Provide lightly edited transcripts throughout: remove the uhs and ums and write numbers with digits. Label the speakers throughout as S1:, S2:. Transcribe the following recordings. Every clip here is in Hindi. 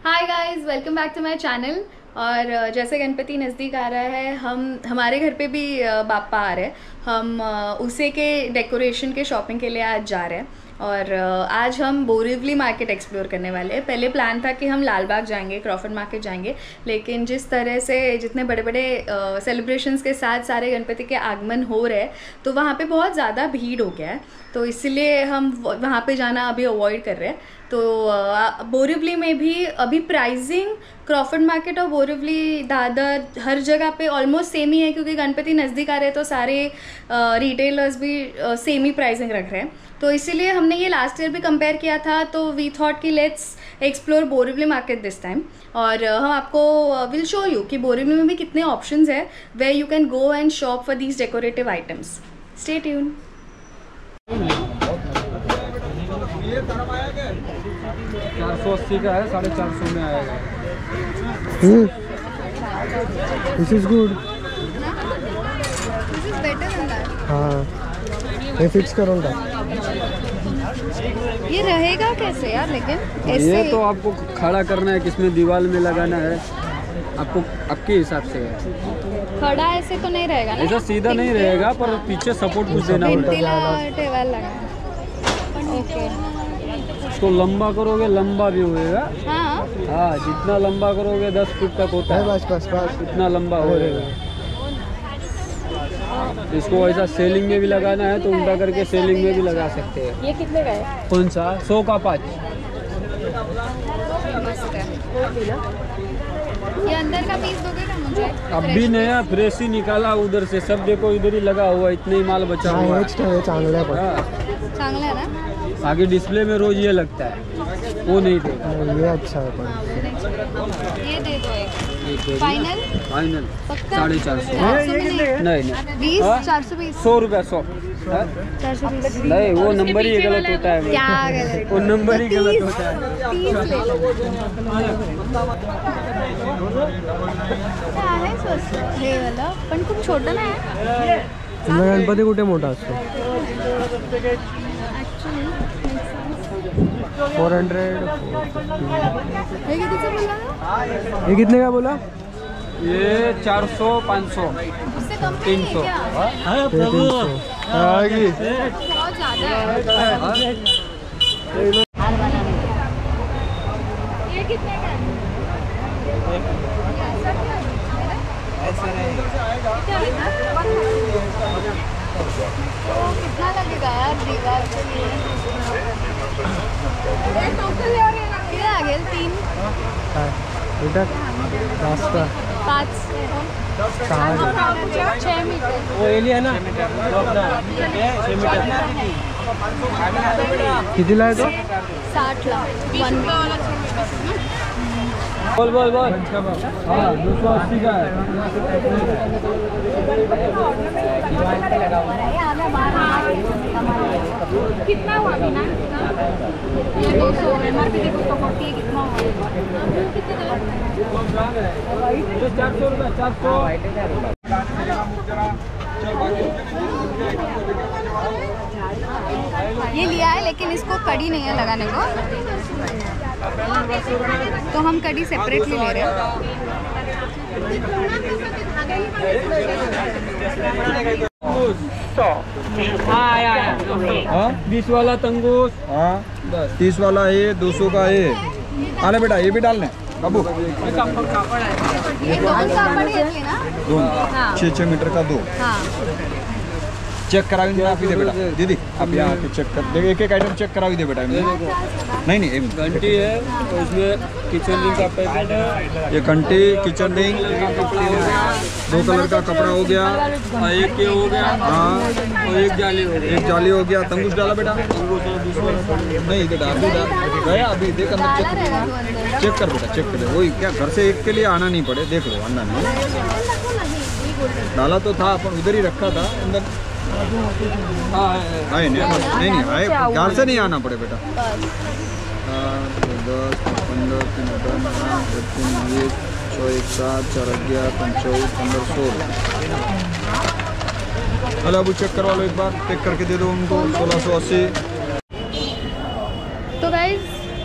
S1: Hi guys, welcome back to my channel. और जैसे गणपति नज़दीक आ रहा है, हमारे घर पे भी बाप्पा आ रहे हैं। हम उसे के डेकोरेशन के शॉपिंग के लिए आज जा रहे हैं और आज हम बोरिवली मार्केट एक्सप्लोर करने वाले हैं। पहले प्लान था कि हम लाल बाग जाएंगे, क्रॉफर्ड मार्केट जाएंगे, लेकिन जिस तरह से जितने बड़े बड़े सेलिब्रेशंस के साथ सारे गणपति के आगमन हो रहे हैं तो वहाँ पे बहुत ज़्यादा भीड़ हो गया है, तो इसलिए हम वहाँ पे जाना अभी अवॉइड कर रहे हैं। तो बोरिवली में भी अभी प्राइसिंग क्रॉफर्ड मार्केट और बोरिवली, दादर, हर जगह पे ऑलमोस्ट सेम ही है, क्योंकि गणपति नज़दीक आ रहे हैं तो सारे रिटेलर्स भी सेम ही प्राइसिंग रख रहे हैं। तो इसीलिए हमने ये लास्ट ईयर भी कंपेयर किया था, तो वी थॉट कि let's explore Borivali market this time. और हम आपको विल शो यू कि बोरिवली में भी कितने ऑप्शंस है where you can go and shop for these decorative items. Stay tune.
S2: 480 का है, 450 में आएगा।
S3: This is good. हाँ, ये फिक्स करूँगा।
S1: ये रहेगा कैसे यार? लेकिन ऐसे
S2: ये तो आपको खड़ा करना है, किसमें दीवार में लगाना है, आपको आपके हिसाब से है।
S1: खड़ा ऐसे तो नहीं रहेगा ना?
S2: ऐसा सीधा नहीं रहेगा, पर पीछे सपोर्ट कुछ देना पड़ेगा।
S1: ओके,
S2: इसको लंबा करोगे लंबा भी होएगा। हाँ, जितना लंबा करोगे 10 फीट तक होता है,
S3: बस
S2: इतना लंबा होएगा। इसको ऐसा सेलिंग में भी लगाना है तो उल्टा करके सेलिंग में भी लगा सकते हैं।
S1: ये कितने का है?
S2: कौन सा? 100 का 5।
S1: ये अंदर का पीस दोगे ना मुझे?
S2: अभी नया फ्रेश ही निकाला उधर से, सब देखो इधर ही लगा हुआ, इतने ही माल बचा हुआ है।
S1: चांगला है ना?
S2: आगे डिस्प्ले में रोज ये लगता है, वो नहीं देगा।
S3: ये अच्छा है।
S1: ये दे दो एक। फाइनल
S2: 450। नहीं
S1: 20, 420,
S2: 100 रुपया 100।
S1: 420
S2: नहीं, वो नंबर ही गलत होता है।
S1: क्या गलत?
S2: वो नंबर ही गलत होता है।
S1: 30 ले लो। क्या है स्वस्त हे वाला, पण खूप छोटा ना आहे।
S3: गणपती कुठे मोठा असतो? 400। ये कितने का बोला?
S2: ये 400, 500, 300।
S1: बहुत ज़्यादा है। ये कितने का है? कितना लगेगा यार दीवार के लिए? कितना आ गया? 3
S3: रास्ता
S1: 5 6 मीटर।
S2: वो एलिया है ना, 6 मीटर।
S3: कितीला आहे तो?
S1: 60 लाख 1 मीटर।
S2: बोल। हाँ, 280 का है।
S1: कितना हुआ अभी ना? ये 200 MRP देखो तो कॉपी कितना हुआ?
S2: 400 रुपया 400।
S1: ये लिया है, लेकिन इसको कड़ी नहीं है लगाने को, तो हम कड़ी सेपरेटली ले रहे हैं।
S2: 20 वाला तंगूस।
S4: हाँ, 30 वाला है, 200 का है। आले बेटा, ये भी डालने बाबू।
S1: ये दोन कापड घेतले ना?
S4: 6 मीटर का 2। चेक करावी ना दे बेटा। दीदी आप यहाँ पे चेक कर दे, एक आइटम चेक करावी दे बेटा। नहीं
S2: घंटी है, तो इसमें किचन रिंग का पैकेट है।
S4: ये घंटी, किचन रिंग, 2 कलर का कपड़ा हो गया,
S2: एक ये हो गया।
S4: हाँ,
S2: और एक जाली हो गया।
S4: एक जाली हो गया। तंगूस डाला बेटा? नहीं इधर डाल गया, अभी देख अंदर चेक कर बेटा, चेक कर। वही क्या, घर से एक के लिए आना नहीं पड़े, देख लो अंदर में डाला तो था, अपन उधर ही रखा था अंदर। नहीं आए, घर से नहीं आना पड़े बेटा। 10, 15, 20, 7, 4, 11, 25, 15, 16। हेलो अबू, चेक करवा लो एक बार, चेक करके दे दो उनको। 1680।
S1: तो गाइज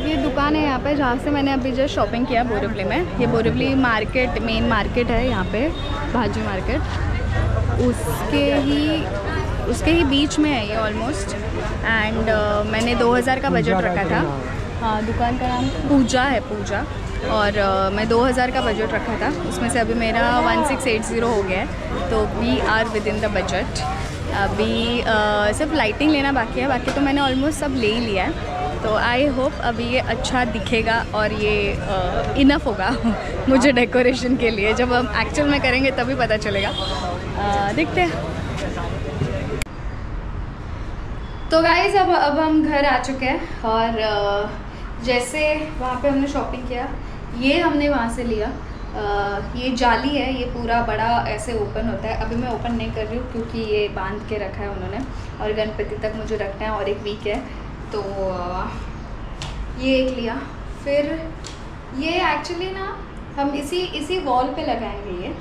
S1: ये दुकान है यहाँ पे जहाँ से मैंने अभी जस्ट शॉपिंग किया बोरीवली में, ये बोरीवली मार्केट मेन मार्केट है यहाँ पे, भाजी मार्केट, उसके ही बीच में है ये ऑलमोस्ट। एंड मैंने 2000 का बजट रखा था। हाँ, दुकान का नाम पूजा है, पूजा। और मैं 2000 का बजट रखा था, उसमें से अभी मेरा 1680 हो गया है, तो we are within the budget. अभी सिर्फ लाइटिंग लेना बाकी है, बाकी तो मैंने ऑलमोस्ट सब ले ही लिया है। तो आई होप अभी ये अच्छा दिखेगा और ये इनफ होगा मुझे डेकोरेशन के लिए। जब हम एक्चुअल में करेंगे तभी पता चलेगा। देखते हैं। तो गाइस अब हम घर आ चुके हैं और जैसे वहाँ पे हमने शॉपिंग किया, ये हमने वहाँ से लिया। ये जाली है, ये पूरा बड़ा ऐसे ओपन होता है। अभी मैं ओपन नहीं कर रही हूँ क्योंकि ये बांध के रखा है उन्होंने, और गणपति तक मुझे रखना है और एक वीक है, तो ये एक लिया। फिर ये एक्चुअली ना हम इसी वॉल पे लगाएंगे। ये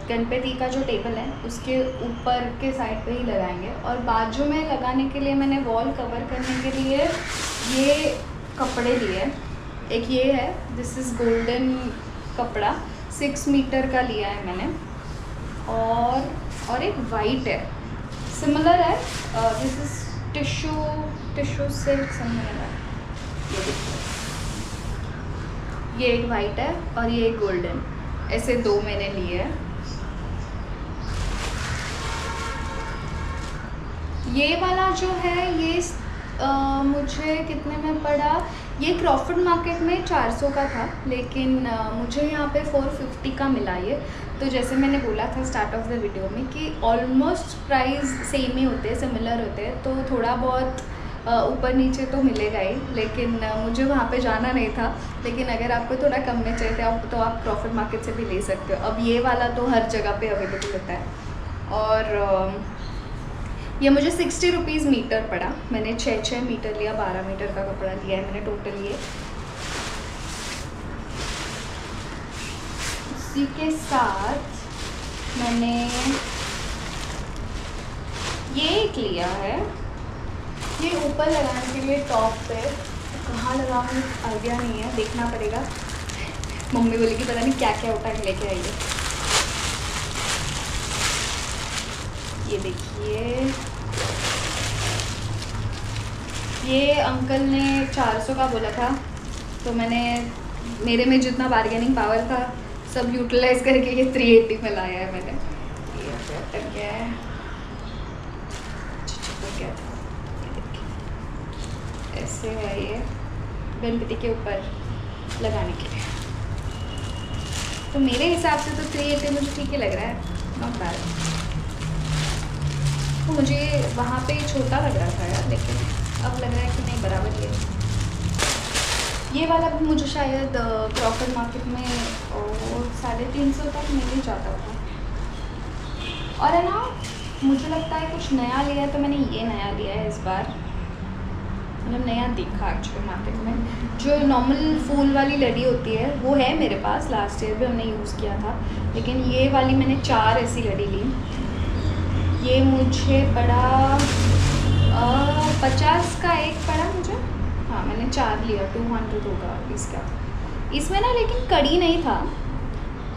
S1: गणपति का जो टेबल है उसके ऊपर के साइड पे ही लगाएंगे। और बाजू में लगाने के लिए मैंने वॉल कवर करने के लिए ये कपड़े लिए। एक ये है, दिस इज़ गोल्डन कपड़ा, 6 मीटर का लिया है मैंने। और एक वाइट है, सिमिलर है, this is tissue silk something. ये एक वाइट है और ये एक गोल्डन, ऐसे 2 मैंने लिए हैं। ये वाला जो है ये मुझे कितने में पड़ा, ये क्रॉफर्ड मार्केट में 400 का था, लेकिन मुझे यहाँ पे 450 का मिला ये। तो जैसे मैंने बोला था स्टार्ट ऑफ द वीडियो में कि ऑलमोस्ट प्राइस सेम ही होते हैं, सिमिलर होते हैं, तो थोड़ा बहुत ऊपर नीचे तो मिलेगा ही। लेकिन मुझे वहाँ पे जाना नहीं था, लेकिन अगर आपको थोड़ा कम में चाहिए था तो आप क्रॉफर्ड मार्केट से भी ले सकते हो। अब ये वाला तो हर जगह पे अवेलेबल होता है। और ये मुझे 60 रुपीज़ मीटर पड़ा। मैंने 6 मीटर लिया, 12 मीटर का कपड़ा लिया है मैंने टोटल। ये इसी के साथ मैंने ये एक लिया है, ये ऊपर लगाने के लिए टॉप पे। कहाँ लगाऊँ आइडिया नहीं है, देखना पड़ेगा। मम्मी बोली कि पता नहीं क्या क्या उठा के लेके आई है। ये देखिए, ये अंकल ने 400 का बोला था, तो मेरे में जितना बार्गेनिंग पावर था सब यूटिलाइज करके ये 380 में लाया है मैंने। ये अटक गया है, क्या था, ऐसे है ये गणपति के ऊपर लगाने के लिए। तो मेरे हिसाब से तो 380 मुझे ठीक ही लग रहा है, नॉट बैड। तो मुझे वहाँ पे छोटा लग रहा था यार, लेकिन अब लग रहा है कि नहीं बराबर ही है। ये वाला भी मुझे शायद क्रॉफर्ड मार्केट में 350 तक मिल ही जाता था। और है ना, मुझे लगता है कुछ नया लिया है, तो मैंने ये नया लिया है इस बार। मतलब नया देखा एक्चुअली मार्केट में। जो नॉर्मल फूल वाली लड़ी होती है वो है मेरे पास, लास्ट ईयर भी हमने यूज़ किया था, लेकिन ये वाली मैंने 4 ऐसी लड़ी ली। ये मुझे पड़ा 50 का एक पड़ा मुझे। हाँ, मैंने 4 लिया, 200 होगा इसका। इसमें ना लेकिन कड़ी नहीं था,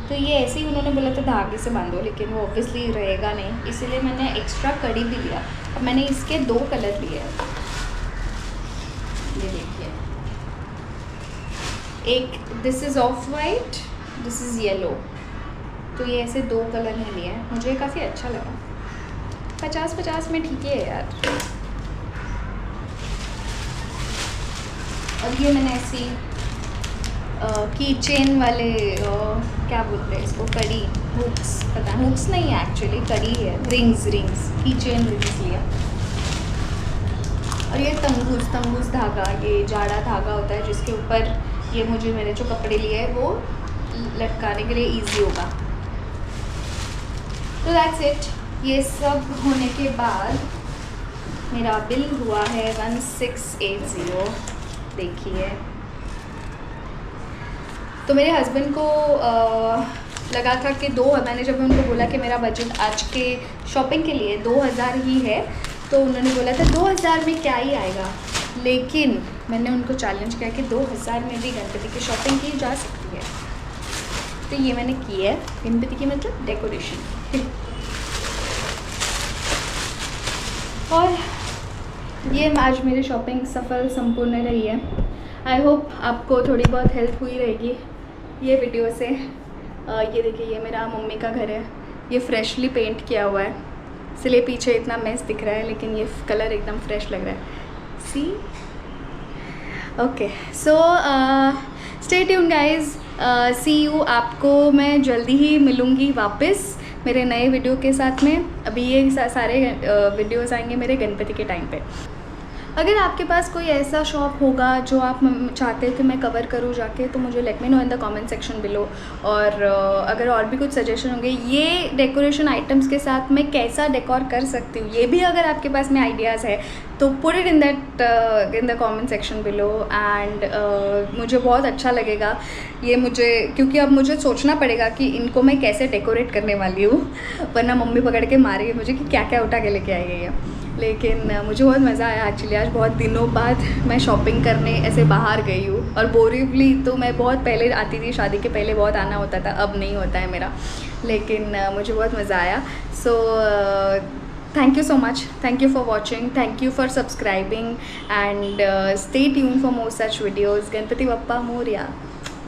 S1: तो ये ऐसे ही उन्होंने बोला था धागे से बांधो, लेकिन वो ऑब्वियसली रहेगा नहीं, इसीलिए मैंने एक्स्ट्रा कड़ी भी लिया। अब मैंने इसके 2 कलर लिए हैं, ये देखिए। एक this is of white, this is yellow. तो ये ऐसे 2 कलर में लिए हैं, मुझे काफ़ी अच्छा लगा। 50-50 में ठीक है यार। और ये मैंने ऐसी की चेन वाले क्या बोलते हैं इसको, कड़ी, हुक्स, पता है, हुक्स नहीं है एक्चुअली, कड़ी है, रिंग्स की चेन रिंग्स लिया। और ये तंगूस धागा, ये जाड़ा धागा होता है जिसके ऊपर ये मुझे मेरे जो कपड़े लिए हैं वो लटकाने के लिए इजी होगा। तो दैट्स इट। ये सब होने के बाद मेरा बिल हुआ है 1680, देखिए। तो मेरे हस्बैंड को लगा था कि मैंने जब उनको बोला कि मेरा बजट आज के शॉपिंग के लिए 2000 ही है, तो उन्होंने बोला था 2000 में क्या ही आएगा, लेकिन मैंने उनको चैलेंज किया कि 2000 में भी गणपति की शॉपिंग की जा सकती है, तो ये मैंने की है। गणपति की मतलब डेकोरेशन। और ये आज मेरी शॉपिंग सफल संपूर्ण रही है। आई होप आपको थोड़ी बहुत हेल्प हुई रहेगी ये वीडियो से। ये देखिए, ये मेरा मम्मी का घर है, ये फ्रेशली पेंट किया हुआ है, इसलिए पीछे इतना मेस दिख रहा है, लेकिन ये कलर एकदम फ्रेश लग रहा है। See okay, so stay tuned guys, see you. आपको मैं जल्दी ही मिलूँगी वापस मेरे नए वीडियो के साथ में। अभी ये सारे वीडियोस आएंगे मेरे गणपति के टाइम पे। अगर आपके पास कोई ऐसा शॉप होगा जो आप चाहते हैं कि मैं कवर करूँ जाके, तो मुझे let me know in the comment section below. और अगर और भी कुछ सजेशन होंगे ये डेकोरेशन आइटम्स के साथ मैं कैसा डेकोर कर सकती हूँ, ये भी अगर आपके पास में आइडियाज़ है तो put it in the comment section below. And मुझे बहुत अच्छा लगेगा ये, मुझे क्योंकि अब मुझे सोचना पड़ेगा कि इनको मैं कैसे डेकोरेट करने वाली हूँ, वरना मम्मी पकड़ के मारेगी मुझे कि क्या क्या उठा के लेके आई है। लेकिन मुझे बहुत मज़ा आया एक्चुअली। आज बहुत दिनों बाद मैं शॉपिंग करने ऐसे बाहर गई हूँ, और बोरीवली तो मैं बहुत पहले आती थी, शादी के पहले बहुत आना होता था, अब नहीं होता है मेरा, लेकिन मुझे बहुत मज़ा आया। So thank you so much, thank you for watching, thank you for subscribing and stay tune for more such videos. Ganpati Bappa Morya,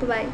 S1: bye.